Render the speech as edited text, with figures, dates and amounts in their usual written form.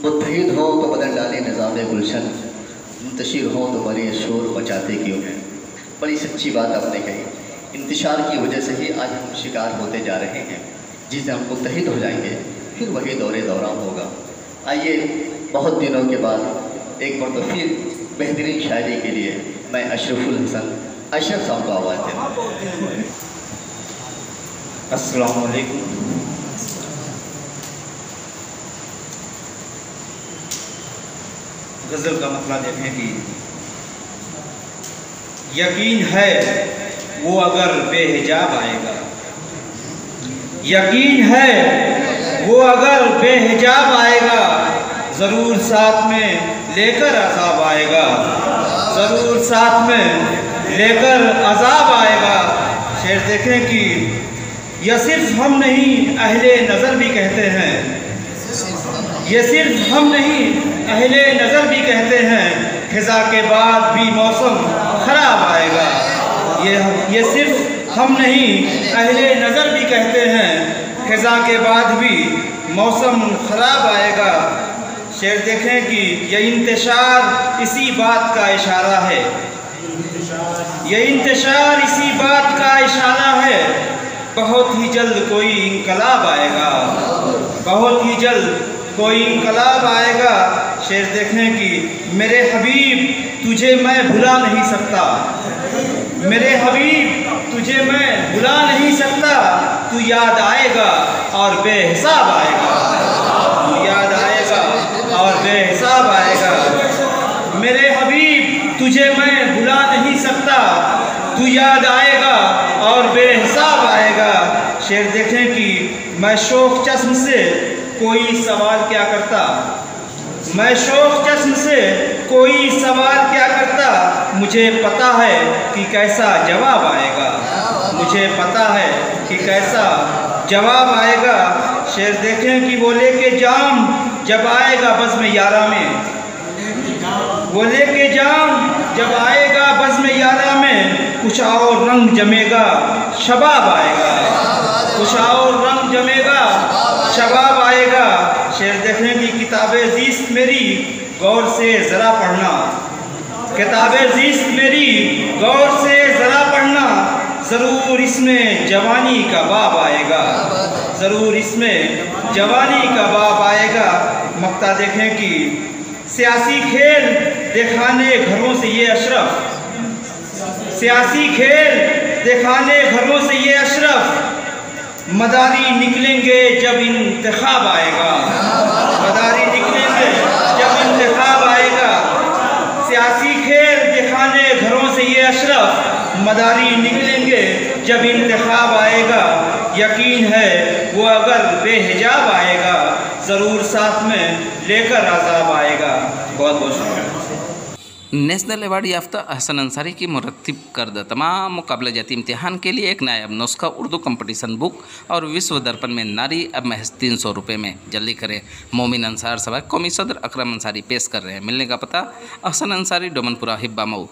मुत्तहिद हो तो बदल डाले निज़ाम गुलशन, मुंतशिर हो तो बड़े शोर मचाते क्यों हैं। बड़ी सच्ची बात आपने कही। इंतशार की वजह से ही आज हम शिकार होते जा रहे हैं। जिस दिन हम मुत्तहिद हो जाएंगे फिर वही दौरे दौरान होगा। आइए बहुत दिनों के बाद एक बार तो फिर बेहतरीन शायरी के लिए मैं अशरफुल हसन अशरफ साहब को आवाज़ देता हूँ। अस्सलाम वालेकुम। गज़ल का मतलब देखें कि यकीन है वो अगर बेहिजाब आएगा, यकीन है वो अगर बेहिजाब आएगा, ज़रूर साथ में लेकर अज़ाब आएगा, ज़रूर साथ में लेकर अज़ाब आएगा। शेर देखें कि यह सिर्फ हम नहीं अहले नज़र भी कहते हैं, ये सिर्फ हम नहीं अहले नज़र भी कहते हैं, ख़िज़ा के बाद भी मौसम ख़राब आएगा। ये सिर्फ हम नहीं अहले नज़र भी कहते हैं, ख़िज़ा के बाद भी मौसम ख़राब आएगा। शेर देखें कि यह इंतशार इसी बात का इशारा है, यह इंतशार इसी बात का इशारा है, बहुत ही जल्द कोई इंकलाब आएगा, बहुत ही जल्द कोई इंकलाब आएगा। शेर देखें कि मेरे हबीब तुझे मैं भुला नहीं सकता, मेरे हबीब तुझे मैं भुला नहीं सकता, तू याद आएगा और बेहिसाब आएगा, तू याद आएगा और बेहिसाब आएगा। मेरे हबीब तुझे मैं भुला नहीं सकता, तू याद आएगा और बेहिसाब आएगा। शेर देखें कि मैं शौक़ चश्म से कोई सवाल क्या करता, मैं शौक़ चश्म से कोई सवाल क्या करता, मुझे पता है कि कैसा जवाब आएगा, मुझे पता है कि कैसा जवाब आएगा। शेर देखें कि वो लेके जाम जब आएगा बज़्म यारा में, वो लेके जाम जब आएगा बज़्म यारा में, कुछ और रंग जमेगा शबाब आएगा, कुछ और रंग जमेगा शबाब आएगा। शेर देखने की किताबे ज़ीस्त मेरी गौर से ज़रा पढ़ना, किताबे ज़ीस्त मेरी गौर से ज़रा पढ़ना, ज़रूर इसमें जवानी का बाब आएगा, ज़रूर इसमें जवानी का बाब आएगा। मक्ता देखें कि सियासी खेल दिखाने घरों से ये अशरफ, सियासी खेल दिखाने घरों से ये अशरफ, मदारी निकलेंगे जब इंतखाब आएगा, मदारी निकलेंगे जब इंतखाब आएगा। सियासी खेल दिखाने घरों से ये अशरफ, मदारी निकलेंगे जब इंतखाब आएगा। यकीन है वो अगर बेहिजाब आएगा, ज़रूर साथ में लेकर अज़ाब आएगा। बहुत बहुत शुक्रिया। नेशनल अवार्ड याफ्ता अहसन अंसारी की मुरत्तिब करदा तमाम मुकाबला जाती इम्तिहान के लिए एक नायाब नुस्खा उर्दू कंपटीशन बुक और विश्व दर्पण में नारी अब महज 300 रुपये में। जल्दी करें। मोमिन अंसार सभा कौमी सदर अकरम अंसारी पेश कर रहे हैं। मिलने का पता अहसन अंसारी डोमनपुरा हिब्बा मऊ।